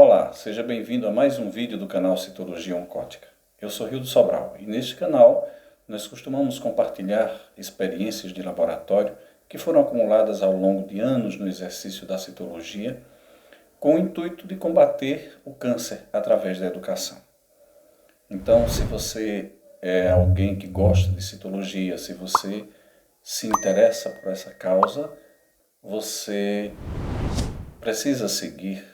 Olá, seja bem-vindo a mais um vídeo do canal Citologia Oncótica. Eu sou Rildo Sobral e neste canal nós costumamos compartilhar experiências de laboratório que foram acumuladas ao longo de anos no exercício da citologia com o intuito de combater o câncer através da educação. Então, se você é alguém que gosta de citologia, se você se interessa por essa causa, você precisa seguir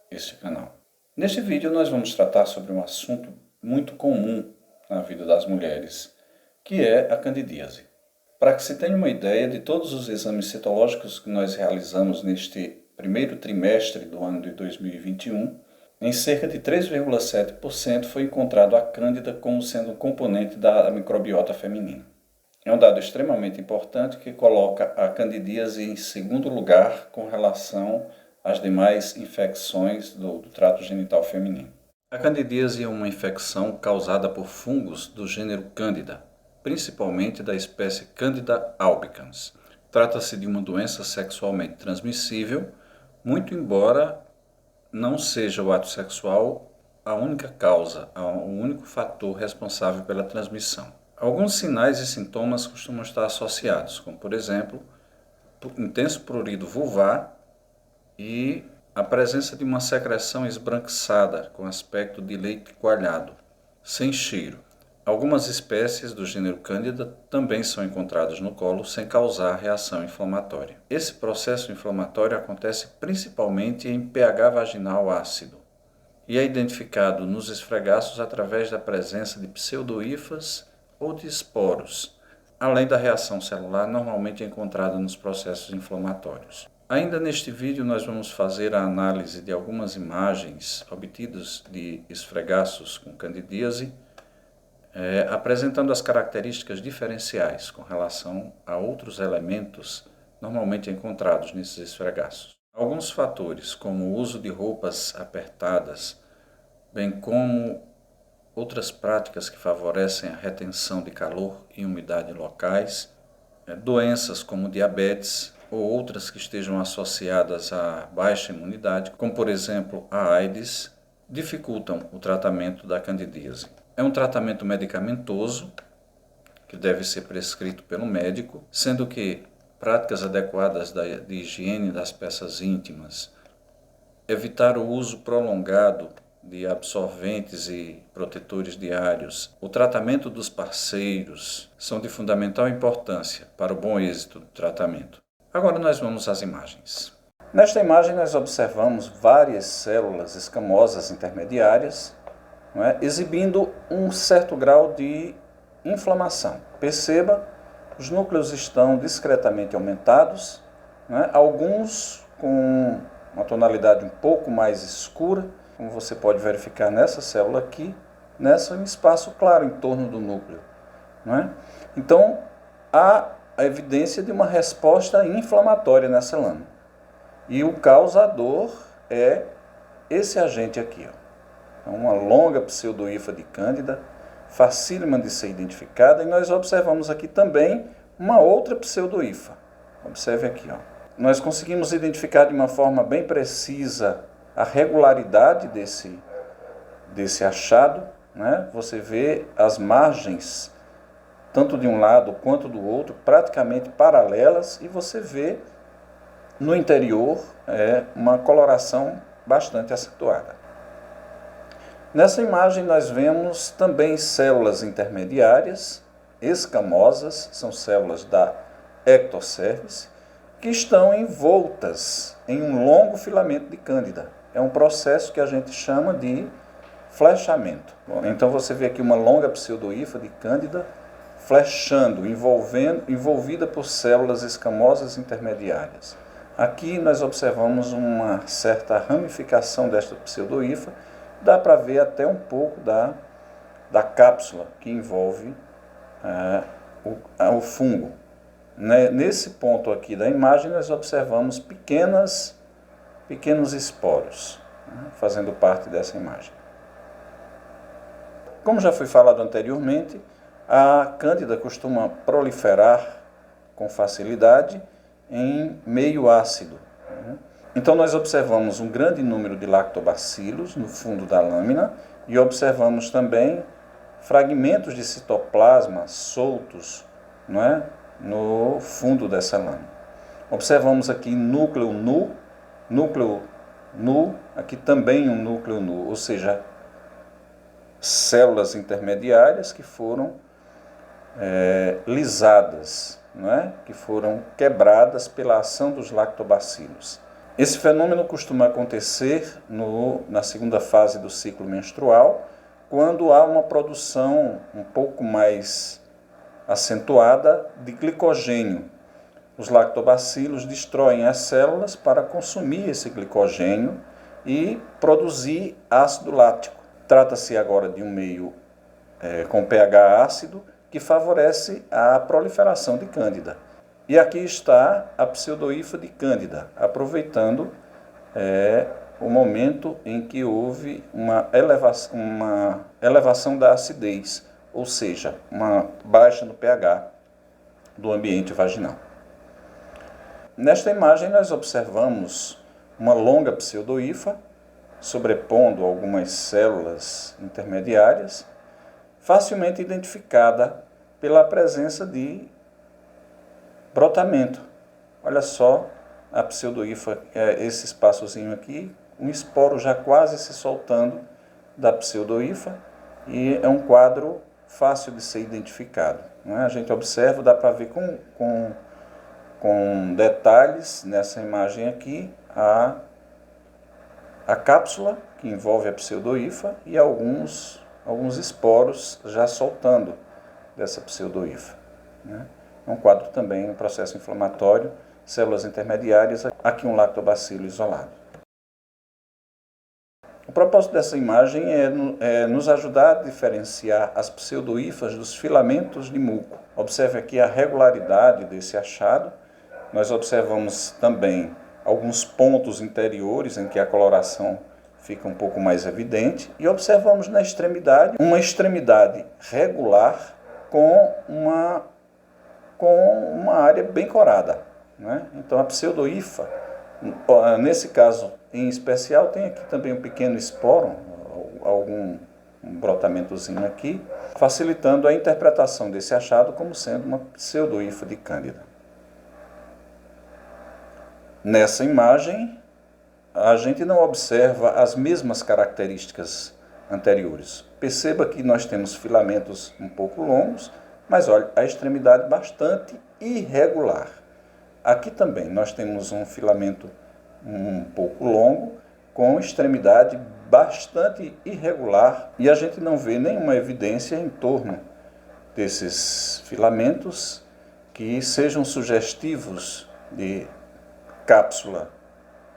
este canal. Neste vídeo nós vamos tratar sobre um assunto muito comum na vida das mulheres, que é a candidíase. Para que se tenha uma ideia de todos os exames citológicos que nós realizamos neste primeiro trimestre do ano de 2021, em cerca de 3,7% foi encontrado a cândida como sendo um componente da microbiota feminina. É um dado extremamente importante que coloca a candidíase em segundo lugar com relação às demais infecções do trato genital feminino. A candidíase é uma infecção causada por fungos do gênero Candida, principalmente da espécie Candida albicans. Trata-se de uma doença sexualmente transmissível, muito embora não seja o ato sexual a única causa, o único fator responsável pela transmissão. Alguns sinais e sintomas costumam estar associados, como por exemplo, intenso prurido vulvar e a presença de uma secreção esbranquiçada com aspecto de leite coalhado, sem cheiro. Algumas espécies do gênero Candida também são encontradas no colo sem causar reação inflamatória. Esse processo inflamatório acontece principalmente em pH vaginal ácido e é identificado nos esfregaços através da presença de pseudohifas ou de esporos, além da reação celular normalmente encontrada nos processos inflamatórios. Ainda neste vídeo nós vamos fazer a análise de algumas imagens obtidas de esfregaços com candidíase, apresentando as características diferenciais com relação a outros elementos normalmente encontrados nesses esfregaços. Alguns fatores, como o uso de roupas apertadas, bem como outras práticas que favorecem a retenção de calor e umidade locais, doenças como diabetes ou outras que estejam associadas à baixa imunidade, como por exemplo a AIDS, dificultam o tratamento da candidíase. É um tratamento medicamentoso que deve ser prescrito pelo médico, sendo que práticas adequadas de higiene das peças íntimas, evitar o uso prolongado de absorventes e protetores diários, o tratamento dos parceiros são de fundamental importância para o bom êxito do tratamento. Agora nós vamos às imagens. Nesta imagem nós observamos várias células escamosas intermediárias, exibindo um certo grau de inflamação. Perceba, os núcleos estão discretamente aumentados, alguns com uma tonalidade um pouco mais escura, como você pode verificar nessa célula aqui, nesse espaço claro em torno do núcleo. Então, há a evidência de uma resposta inflamatória nessa lâmina. E o causador é esse agente aqui. Uma longa pseudohifa de Cândida, facílima de ser identificada, e nós observamos aqui também uma outra pseudohifa. Observe aqui. Nós conseguimos identificar de uma forma bem precisa a regularidade desse achado. Você vê as margens, tanto de um lado quanto do outro, praticamente paralelas, e você vê no interior uma coloração bastante acentuada. Nessa imagem nós vemos também células intermediárias, escamosas, são células da ectocervice, que estão envoltas em um longo filamento de cândida. É um processo que a gente chama de flechamento. Então você vê aqui uma longa pseudohifa de cândida flechando, envolvida por células escamosas intermediárias. Aqui nós observamos uma certa ramificação desta pseudohifa, dá para ver até um pouco da cápsula que envolve o fungo. Nesse ponto aqui da imagem nós observamos pequenos esporos, fazendo parte dessa imagem. Como já foi falado anteriormente, a cândida costuma proliferar com facilidade em meio ácido. Então nós observamos um grande número de lactobacilos no fundo da lâmina e observamos também fragmentos de citoplasma soltos, não é, no fundo dessa lâmina. Observamos aqui núcleo nu, aqui também um núcleo nu, ou seja, células intermediárias que foram lisadas, não é? Que foram quebradas pela ação dos lactobacilos. Esse fenômeno costuma acontecer na segunda fase do ciclo menstrual, quando há uma produção um pouco mais acentuada de glicogênio. Os lactobacilos destroem as células para consumir esse glicogênio e produzir ácido lático. Trata-se agora de um meio com pH ácido que favorece a proliferação de Cândida. E aqui está a pseudohifa de Cândida, aproveitando o momento em que houve uma elevação da acidez, ou seja, uma baixa no pH do ambiente vaginal. Nesta imagem nós observamos uma longa pseudohifa sobrepondo algumas células intermediárias, facilmente identificada pela presença de brotamento. Olha só a pseudohifa, esse espaçozinho aqui, um esporo já quase se soltando da pseudohifa, e é um quadro fácil de ser identificado, não é? A gente observa, dá para ver com detalhes nessa imagem aqui a cápsula que envolve a pseudohifa e alguns esporos já soltando dessa pseudohifa, né? É um quadro também, um processo inflamatório, células intermediárias, aqui um lactobacilo isolado. O propósito dessa imagem é nos ajudar a diferenciar as pseudohifas dos filamentos de muco. Observe aqui a regularidade desse achado. Nós observamos também alguns pontos interiores em que a coloração fica um pouco mais evidente e observamos na extremidade uma extremidade regular com uma área bem corada, né? Então a pseudohifa, nesse caso em especial, tem aqui também um pequeno esporo, um brotamentozinho aqui, facilitando a interpretação desse achado como sendo uma pseudohifa de Cândida. Nessa imagem, a gente não observa as mesmas características anteriores. Perceba que nós temos filamentos um pouco longos, mas olha, a extremidade bastante irregular. Aqui também nós temos um filamento um pouco longo, com extremidade bastante irregular, e a gente não vê nenhuma evidência em torno desses filamentos que sejam sugestivos de cápsula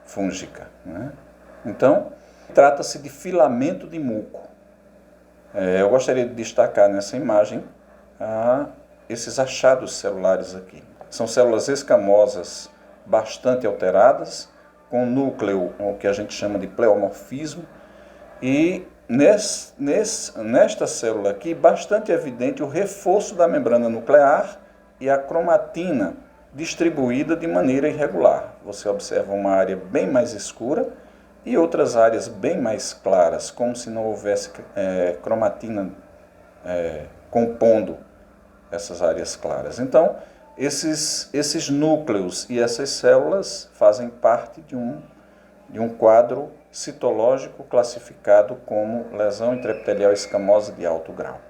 fúngica, né? Então, trata-se de filamento de muco. Eu gostaria de destacar nessa imagem esses achados celulares aqui. São células escamosas bastante alteradas, com núcleo, o que a gente chama de pleomorfismo, e nesta célula aqui, bastante evidente o reforço da membrana nuclear e a cromatina distribuída de maneira irregular. Você observa uma área bem mais escura e outras áreas bem mais claras, como se não houvesse cromatina compondo essas áreas claras. Então, esses núcleos e essas células fazem parte de um quadro citológico classificado como lesão intraepitelial escamosa de alto grau.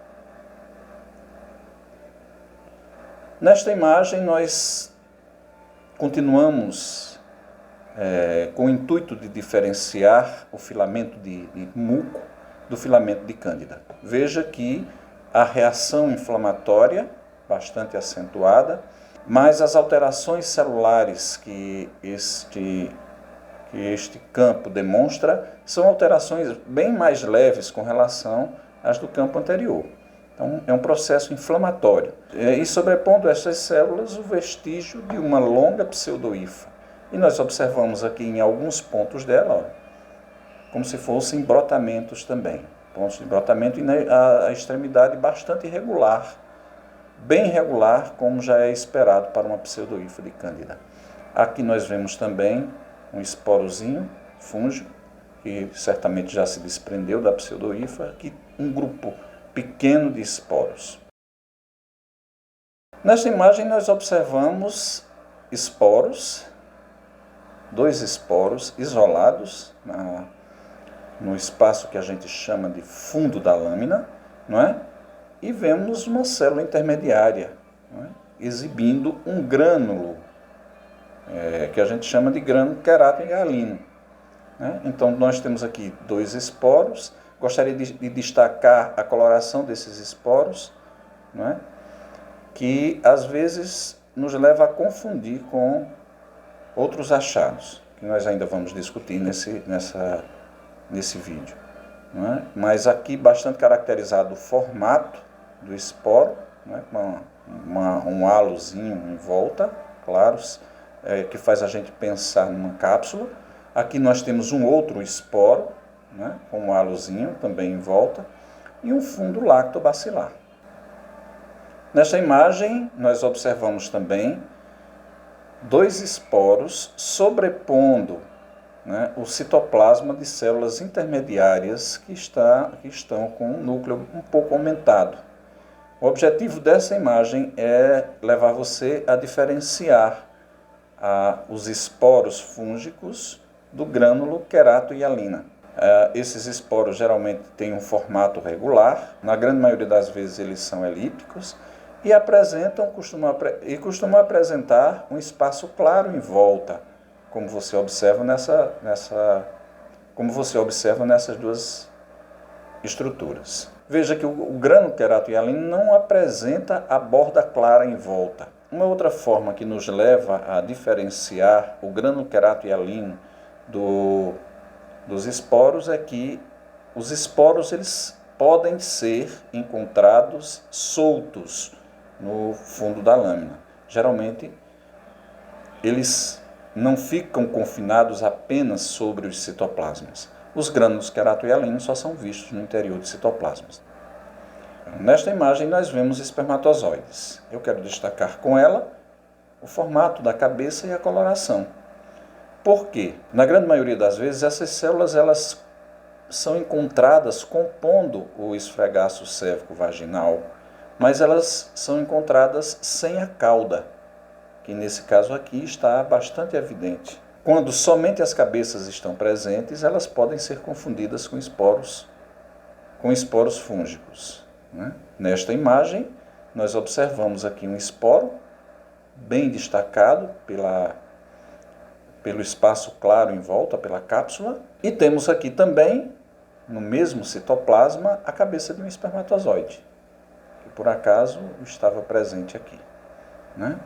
Nesta imagem, nós continuamos com o intuito de diferenciar o filamento de muco do filamento de Cândida. Veja que a reação inflamatória bastante acentuada, mas as alterações celulares que este campo demonstra são alterações bem mais leves com relação às do campo anterior. Então, é um processo inflamatório. E sobrepondo essas células, o vestígio de uma longa pseudohifa. E nós observamos aqui em alguns pontos dela, olha, como se fossem brotamentos também. Pontos de brotamento e a extremidade bastante irregular, bem regular, como já é esperado para uma pseudohifa de Cândida. Aqui nós vemos também um esporozinho fúngico, que certamente já se desprendeu da pseudohifa, aqui um grupo pequeno de esporos. Nesta imagem nós observamos esporos, 2 esporos isolados no espaço que a gente chama de fundo da lâmina, não é? E vemos uma célula intermediária, não é? Exibindo um grânulo, que a gente chama de grânulo querato e hialino. Né? Então nós temos aqui 2 esporos. Gostaria de destacar a coloração desses esporos, não é? Que às vezes nos leva a confundir com outros achados, que nós ainda vamos discutir nesse vídeo. Não é? Mas aqui bastante caracterizado o formato do esporo, não é? Um halozinho em volta, claro, que faz a gente pensar numa cápsula. Aqui nós temos um outro esporo, né? Com um halozinho também em volta, e um fundo lactobacilar. Nesta imagem, nós observamos também 2 esporos sobrepondo, né, o citoplasma de células intermediárias que estão com o núcleo um pouco aumentado. O objetivo dessa imagem é levar você a diferenciar os esporos fúngicos do grânulo querato hialina. Esses esporos geralmente têm um formato regular, na grande maioria das vezes eles são elípticos, e costumam apresentar um espaço claro em volta, como você observa nessas 2 estruturas. Veja que o grânulo querato hialino não apresenta a borda clara em volta. Uma outra forma que nos leva a diferenciar o grânulo querato hialino dos esporos é que os esporos eles podem ser encontrados soltos no fundo da lâmina. Geralmente, eles não ficam confinados apenas sobre os citoplasmas. Os grânulos querato-hialinos só são vistos no interior de citoplasmas. Nesta imagem, nós vemos espermatozoides. Eu quero destacar com ela o formato da cabeça e a coloração. Por quê? Na grande maioria das vezes, essas células elas são encontradas compondo o esfregaço cérvico-vaginal, mas elas são encontradas sem a cauda, que nesse caso aqui está bastante evidente. Quando somente as cabeças estão presentes, elas podem ser confundidas com esporos fúngicos. Né? Nesta imagem, nós observamos aqui um esporo bem destacado pelo espaço claro em volta, pela cápsula, e temos aqui também, no mesmo citoplasma, a cabeça de um espermatozoide, que por acaso estava presente aqui. Né?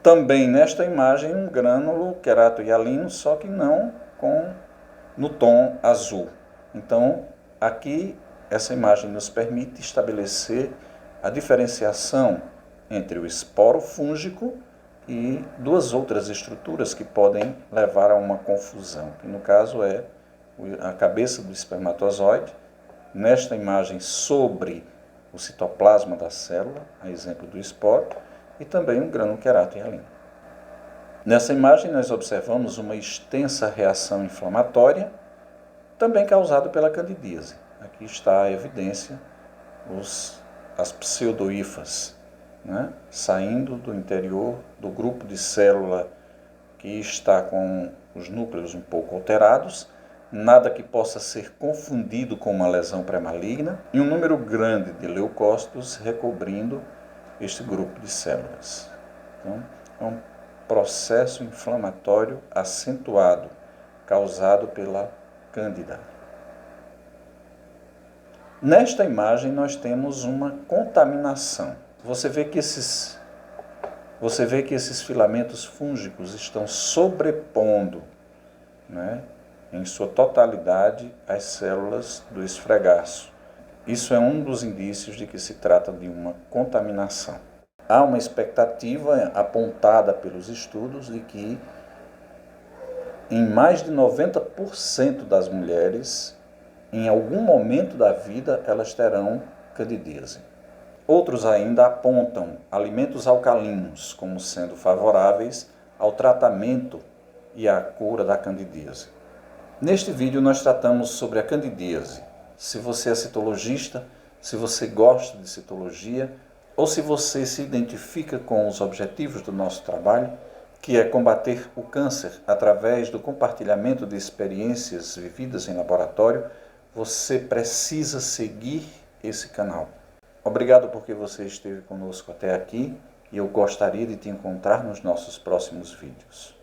Também nesta imagem um grânulo querato-hialino, só que não no tom azul. Então, aqui essa imagem nos permite estabelecer a diferenciação entre o esporo fúngico e 2 outras estruturas que podem levar a uma confusão, que no caso é a cabeça do espermatozoide, nesta imagem sobre o citoplasma da célula, a exemplo do esporo, e também um grânulo querato-hialino. Nessa imagem nós observamos uma extensa reação inflamatória, também causada pela candidíase. Aqui está a evidência, as pseudohifas, né, saindo do interior do grupo de célula que está com os núcleos um pouco alterados, nada que possa ser confundido com uma lesão pré-maligna, e um número grande de leucócitos recobrindo este grupo de células. Então, é um processo inflamatório acentuado, causado pela cândida. Nesta imagem, nós temos uma contaminação. Você vê que esses filamentos fúngicos estão sobrepondo, né, em sua totalidade, as células do esfregaço. Isso é um dos indícios de que se trata de uma contaminação. Há uma expectativa apontada pelos estudos de que em mais de 90% das mulheres, em algum momento da vida, elas terão candidíase. Outros ainda apontam alimentos alcalinos como sendo favoráveis ao tratamento e a cura da candidíase. Neste vídeo nós tratamos sobre a candidíase. Se você é citologista, se você gosta de citologia ou se você se identifica com os objetivos do nosso trabalho, que é combater o câncer através do compartilhamento de experiências vividas em laboratório, você precisa seguir esse canal. Obrigado porque você esteve conosco até aqui e eu gostaria de te encontrar nos nossos próximos vídeos.